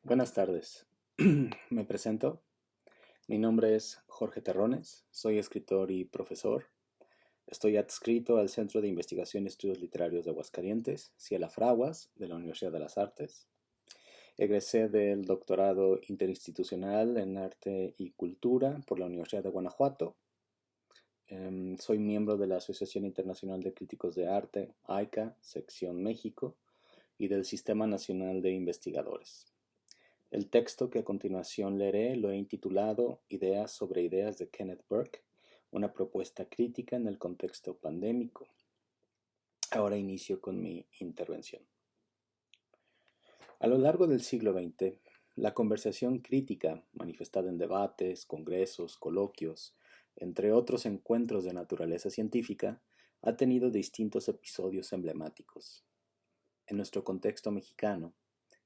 Buenas tardes. Me presento. Mi nombre es Jorge Terrones. Soy escritor y profesor. Estoy adscrito al Centro de Investigación y Estudios Literarios de Aguascalientes, Ciela Fraguas, de la Universidad de las Artes. Egresé del doctorado interinstitucional en Arte y Cultura por la Universidad de Guanajuato. Soy miembro de la Asociación Internacional de Críticos de Arte, AICA, Sección México, y del Sistema Nacional de Investigadores. El texto que a continuación leeré lo he intitulado Ideas sobre ideas de Kenneth Burke, una propuesta crítica en el contexto pandémico. Ahora inicio con mi intervención. A lo largo del siglo XX, la conversación crítica, manifestada en debates, congresos, coloquios, entre otros encuentros de naturaleza científica, ha tenido distintos episodios emblemáticos. En nuestro contexto mexicano,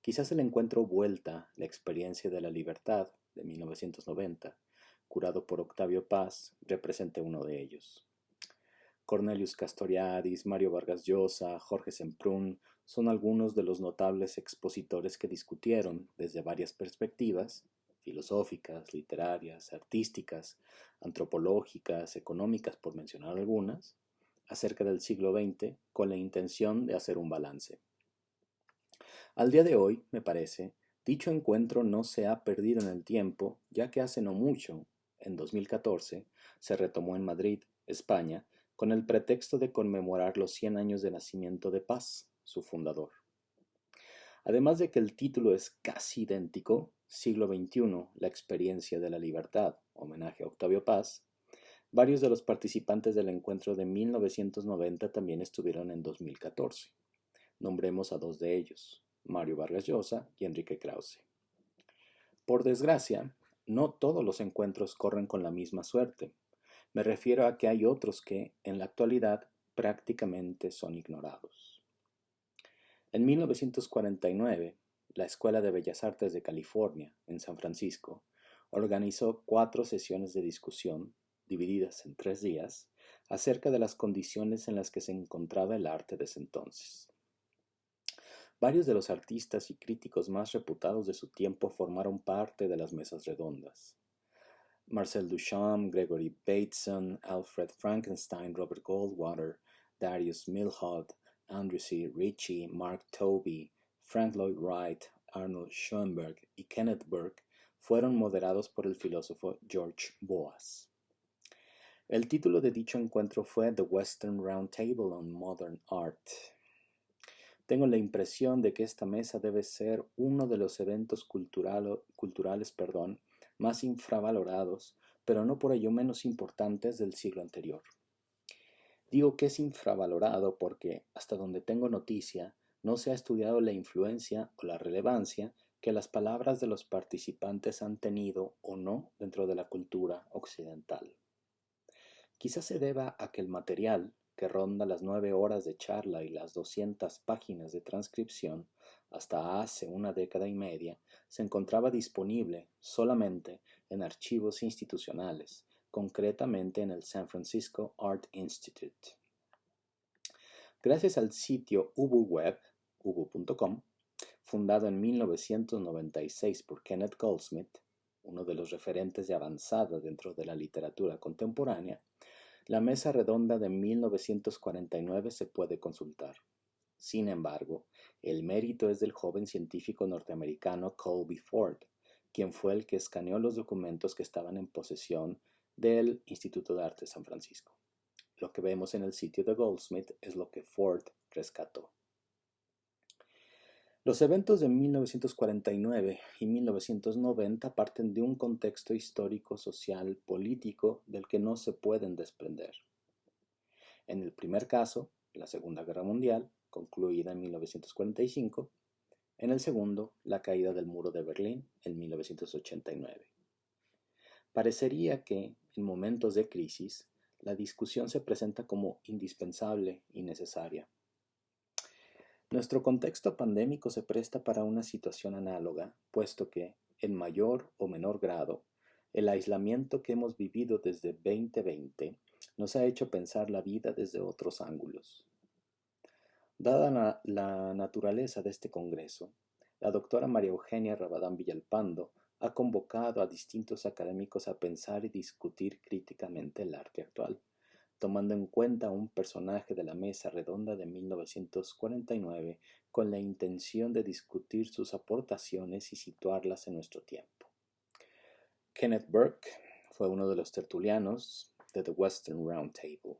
quizás el encuentro Vuelta, la experiencia de la libertad, de 1990, curado por Octavio Paz, represente uno de ellos. Cornelius Castoriadis, Mario Vargas Llosa, Jorge Semprún son algunos de los notables expositores que discutieron desde varias perspectivas, filosóficas, literarias, artísticas, antropológicas, económicas, por mencionar algunas, acerca del siglo XX con la intención de hacer un balance. Al día de hoy, me parece, dicho encuentro no se ha perdido en el tiempo, ya que hace no mucho, en 2014, se retomó en Madrid, España, con el pretexto de conmemorar los 100 años de nacimiento de Paz, su fundador. Además de que el título es casi idéntico, Siglo XXI, la experiencia de la libertad, homenaje a Octavio Paz, varios de los participantes del encuentro de 1990 también estuvieron en 2014. Nombremos a dos de ellos, Mario Vargas Llosa y Enrique Krause. Por desgracia, no todos los encuentros corren con la misma suerte. Me refiero a que hay otros que, en la actualidad, prácticamente son ignorados. En 1949, la Escuela de Bellas Artes de California, en San Francisco, organizó 4 sesiones de discusión, divididas en 3 días, acerca de las condiciones en las que se encontraba el arte desde entonces. Varios de los artistas y críticos más reputados de su tiempo formaron parte de las mesas redondas. Marcel Duchamp, Gregory Bateson, Alfred Frankenstein, Robert Goldwater, Darius Milhaud, Andrew C. Ritchie, Mark Tobey, Frank Lloyd Wright, Arnold Schoenberg y Kenneth Burke fueron moderados por el filósofo George Boas. El título de dicho encuentro fue The Western Round Table on Modern Art. Tengo la impresión de que esta mesa debe ser uno de los eventos culturales más infravalorados, pero no por ello menos importantes del siglo anterior. Digo que es infravalorado porque, hasta donde tengo noticia, no se ha estudiado la influencia o la relevancia que las palabras de los participantes han tenido o no dentro de la cultura occidental. Quizás se deba a que el material, que ronda las 9 horas de charla y las 200 páginas de transcripción, hasta hace una década y media, se encontraba disponible solamente en archivos institucionales, concretamente en el San Francisco Art Institute. Gracias al sitio UbuWeb, ubu.com, fundado en 1996 por Kenneth Goldsmith, uno de los referentes de avanzada dentro de la literatura contemporánea, la mesa redonda de 1949 se puede consultar. Sin embargo, el mérito es del joven científico norteamericano Colby Ford, quien fue el que escaneó los documentos que estaban en posesión del Instituto de Arte de San Francisco. Lo que vemos en el sitio de Goldsmith es lo que Ford rescató. Los eventos de 1949 y 1990 parten de un contexto histórico, social, político del que no se pueden desprender. En el primer caso, la Segunda Guerra Mundial, concluida en 1945, en el segundo, la caída del muro de Berlín en 1989. Parecería que, en momentos de crisis, la discusión se presenta como indispensable y necesaria. Nuestro contexto pandémico se presta para una situación análoga, puesto que, en mayor o menor grado, el aislamiento que hemos vivido desde 2020 nos ha hecho pensar la vida desde otros ángulos. Dada la naturaleza de este Congreso, la doctora María Eugenia Rabadán Villalpando ha convocado a distintos académicos a pensar y discutir críticamente el arte actual, tomando en cuenta un personaje de la Mesa Redonda de 1949 con la intención de discutir sus aportaciones y situarlas en nuestro tiempo. Kenneth Burke fue uno de los tertulianos de The Western Round Table.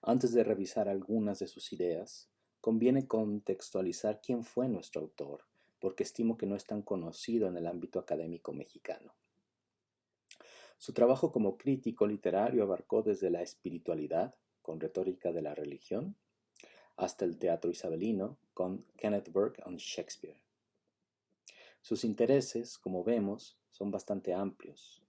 Antes de revisar algunas de sus ideas, conviene contextualizar quién fue nuestro autor, porque estimo que no es tan conocido en el ámbito académico mexicano. Su trabajo como crítico literario abarcó desde la espiritualidad, con retórica de la religión, hasta el teatro isabelino, con Kenneth Burke on Shakespeare. Sus intereses, como vemos, son bastante amplios.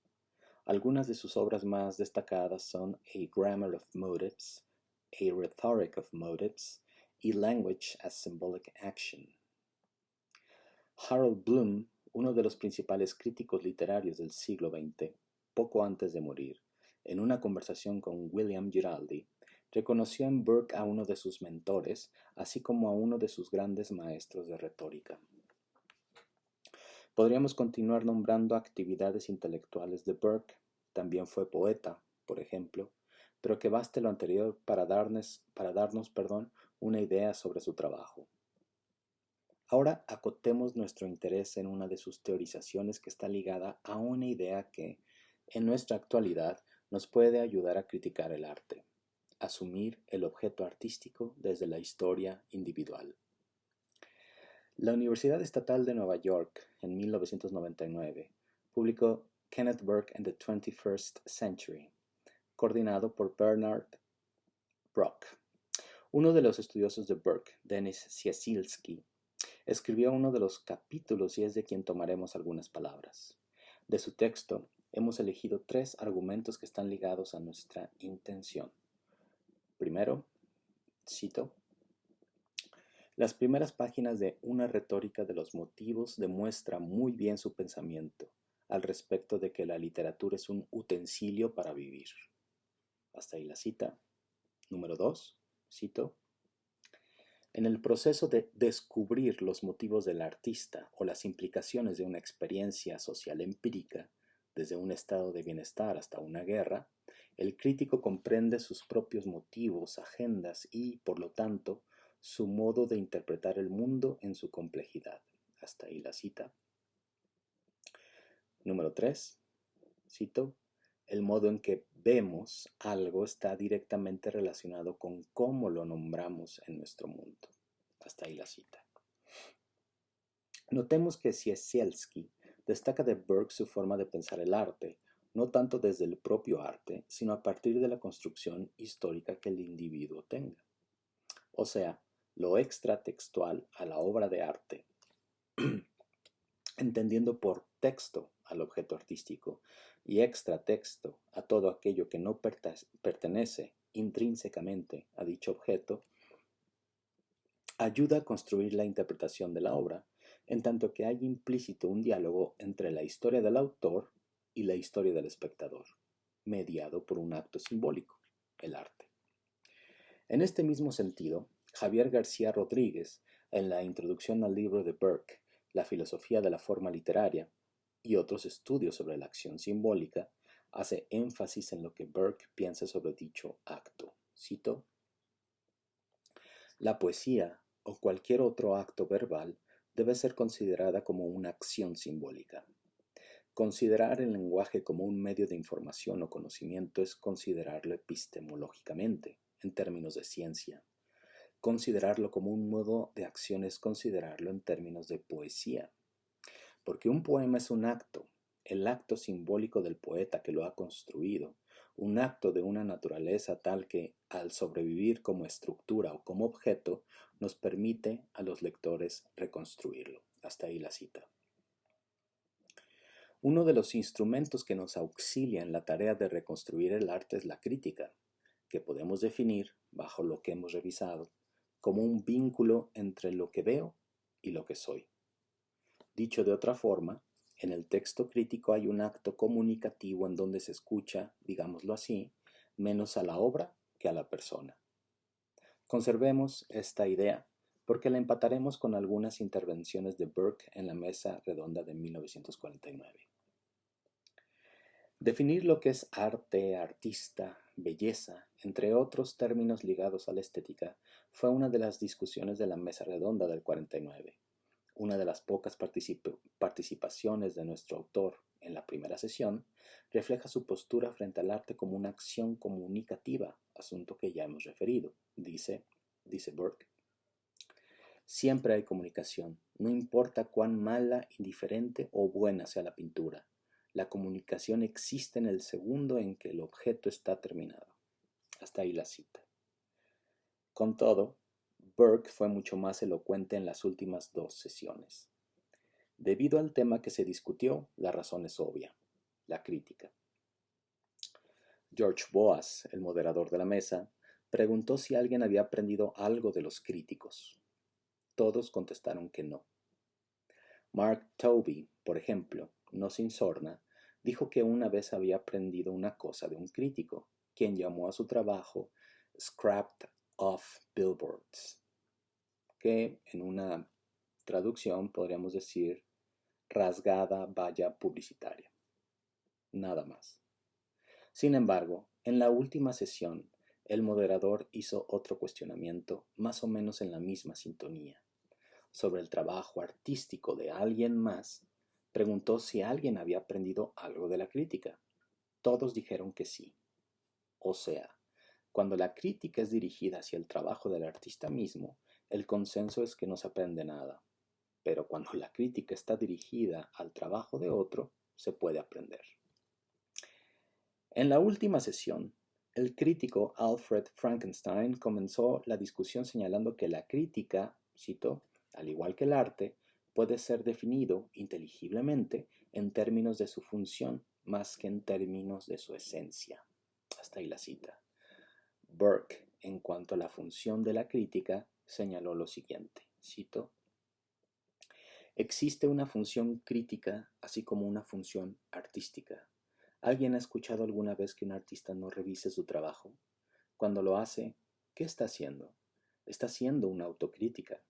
Algunas de sus obras más destacadas son A Grammar of Motives, A Rhetoric of Motives y Language as Symbolic Action. Harold Bloom, uno de los principales críticos literarios del siglo XX, poco antes de morir, en una conversación con William Giraldi, reconoció en Burke a uno de sus mentores, así como a uno de sus grandes maestros de retórica. Podríamos continuar nombrando actividades intelectuales de Burke. También fue poeta, por ejemplo, pero que baste lo anterior para darnos una idea sobre su trabajo. Ahora acotemos nuestro interés en una de sus teorizaciones que está ligada a una idea que, en nuestra actualidad, nos puede ayudar a criticar el arte: asumir el objeto artístico desde la historia individual. La Universidad Estatal de Nueva York, en 1999, publicó Kenneth Burke and the 21st Century, coordinado por Bernard Brock. Uno de los estudiosos de Burke, Denis Cieślski, escribió uno de los capítulos y es de quien tomaremos algunas palabras. De su texto hemos elegido 3 argumentos que están ligados a nuestra intención. Primero, cito: las primeras páginas de Una retórica de los motivos demuestra muy bien su pensamiento al respecto de que la literatura es un utensilio para vivir. Hasta ahí la cita. Número 2, cito: en el proceso de descubrir los motivos del artista o las implicaciones de una experiencia social empírica, desde un estado de bienestar hasta una guerra, el crítico comprende sus propios motivos, agendas y, por lo tanto, su modo de interpretar el mundo en su complejidad. Hasta ahí la cita. Número 3, cito: el modo en que vemos algo está directamente relacionado con cómo lo nombramos en nuestro mundo. Hasta ahí la cita. Notemos que Cieślski destaca de Burke su forma de pensar el arte, no tanto desde el propio arte, sino a partir de la construcción histórica que el individuo tenga. O sea, lo extratextual a la obra de arte, entendiendo por texto al objeto artístico y extratexto a todo aquello que no pertenece intrínsecamente a dicho objeto, ayuda a construir la interpretación de la obra, en tanto que hay implícito un diálogo entre la historia del autor y la historia del espectador, mediado por un acto simbólico, el arte. En este mismo sentido, Javier García Rodríguez, en la introducción al libro de Burke, La filosofía de la forma literaria, y otros estudios sobre la acción simbólica, hace énfasis en lo que Burke piensa sobre dicho acto. Cito: la poesía o cualquier otro acto verbal debe ser considerada como una acción simbólica. Considerar el lenguaje como un medio de información o conocimiento es considerarlo epistemológicamente, en términos de ciencia. Considerarlo como un modo de acción es considerarlo en términos de poesía. Porque un poema es un acto, el acto simbólico del poeta que lo ha construido, un acto de una naturaleza tal que, al sobrevivir como estructura o como objeto, nos permite a los lectores reconstruirlo. Hasta ahí la cita. Uno de los instrumentos que nos auxilia en la tarea de reconstruir el arte es la crítica, que podemos definir, bajo lo que hemos revisado, como un vínculo entre lo que veo y lo que soy. Dicho de otra forma, en el texto crítico hay un acto comunicativo en donde se escucha, digámoslo así, menos a la obra que a la persona. Conservemos esta idea, porque la empataremos con algunas intervenciones de Burke en la Mesa Redonda de 1949. Definir lo que es arte, artista, belleza, entre otros términos ligados a la estética, fue una de las discusiones de la Mesa Redonda del 49. Una de las pocas participaciones de nuestro autor en la primera sesión refleja su postura frente al arte como una acción comunicativa, asunto que ya hemos referido. Dice Burke: siempre hay comunicación, no importa cuán mala, indiferente o buena sea la pintura. La comunicación existe en el segundo en que el objeto está terminado. Hasta ahí la cita. Con todo, Burke fue mucho más elocuente en las últimas dos sesiones. Debido al tema que se discutió, la razón es obvia: la crítica. George Boas, el moderador de la mesa, preguntó si alguien había aprendido algo de los críticos. Todos contestaron que no. Mark Tobey, por ejemplo, no sin sorna, dijo que una vez había aprendido una cosa de un crítico, quien llamó a su trabajo Scrapped Off Billboards, que en una traducción podríamos decir rasgada valla publicitaria. Nada más. Sin embargo, en la última sesión, el moderador hizo otro cuestionamiento más o menos en la misma sintonía. Sobre el trabajo artístico de alguien más, preguntó si alguien había aprendido algo de la crítica. Todos dijeron que sí. O sea, cuando la crítica es dirigida hacia el trabajo del artista mismo, el consenso es que no se aprende nada. Pero cuando la crítica está dirigida al trabajo de otro, se puede aprender. En la última sesión, el crítico Alfred Frankenstein comenzó la discusión señalando que la crítica, cito, al igual que el arte, puede ser definido inteligiblemente en términos de su función más que en términos de su esencia. Hasta ahí la cita. Burke, en cuanto a la función de la crítica, señaló lo siguiente, cito: existe una función crítica así como una función artística. ¿Alguien ha escuchado alguna vez que un artista no revise su trabajo? Cuando lo hace, ¿qué está haciendo? Está haciendo una autocrítica.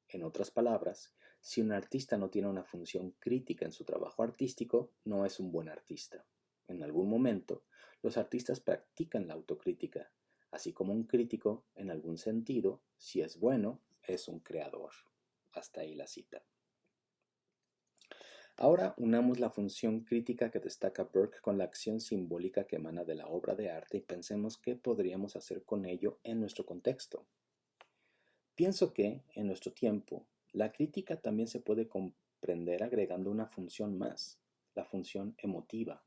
En otras palabras, si un artista no tiene una función crítica en su trabajo artístico, no es un buen artista. En algún momento, los artistas practican la autocrítica, así como un crítico, en algún sentido, si es bueno, es un creador. Hasta ahí la cita. Ahora unamos la función crítica que destaca Burke con la acción simbólica que emana de la obra de arte y pensemos qué podríamos hacer con ello en nuestro contexto. Pienso que, en nuestro tiempo, la crítica también se puede comprender agregando una función más, la función emotiva.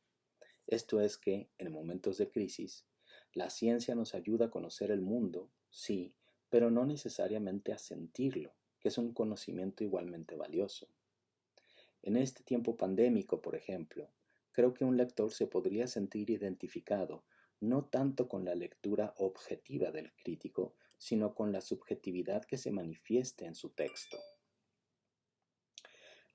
Esto es que, en momentos de crisis, la ciencia nos ayuda a conocer el mundo, sí, pero no necesariamente a sentirlo, que es un conocimiento igualmente valioso. En este tiempo pandémico, por ejemplo, creo que un lector se podría sentir identificado no tanto con la lectura objetiva del crítico, sino con la subjetividad que se manifieste en su texto.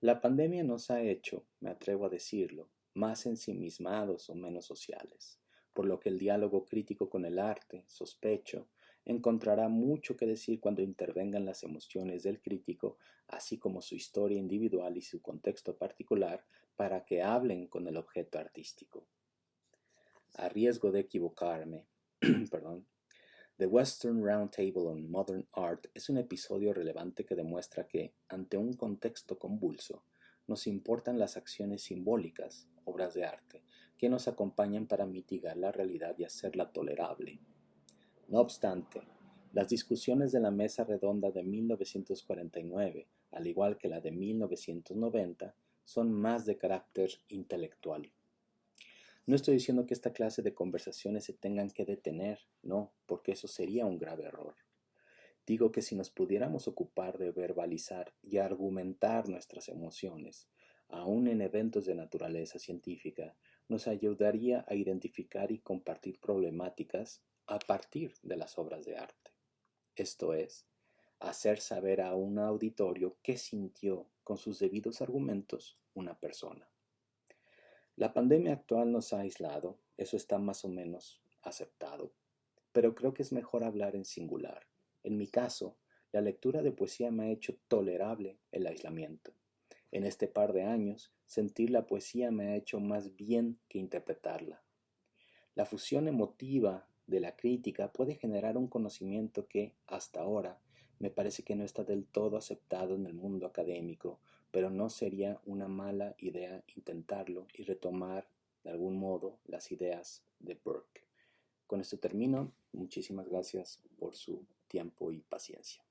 La pandemia nos ha hecho, me atrevo a decirlo, más ensimismados o menos sociales, por lo que el diálogo crítico con el arte, sospecho, encontrará mucho que decir cuando intervengan las emociones del crítico, así como su historia individual y su contexto particular, para que hablen con el objeto artístico. A riesgo de equivocarme, perdón, The Western Roundtable on Modern Art es un episodio relevante que demuestra que, ante un contexto convulso, nos importan las acciones simbólicas, obras de arte, que nos acompañan para mitigar la realidad y hacerla tolerable. No obstante, las discusiones de la Mesa Redonda de 1949, al igual que la de 1990, son más de carácter intelectual. No estoy diciendo que esta clase de conversaciones se tengan que detener, no, porque eso sería un grave error. Digo que si nos pudiéramos ocupar de verbalizar y argumentar nuestras emociones, aún en eventos de naturaleza científica, nos ayudaría a identificar y compartir problemáticas a partir de las obras de arte. Esto es, hacer saber a un auditorio qué sintió con sus debidos argumentos una persona. La pandemia actual nos ha aislado, eso está más o menos aceptado, pero creo que es mejor hablar en singular. En mi caso, La lectura de poesía me ha hecho tolerable el aislamiento. En este par de años, sentir la poesía me ha hecho más bien que interpretarla. La fusión emotiva de la crítica puede generar un conocimiento que, hasta ahora, me parece que no está del todo aceptado en el mundo académico, pero no sería una mala idea intentarlo y retomar de algún modo las ideas de Burke. Con esto termino. Muchísimas gracias por su tiempo y paciencia.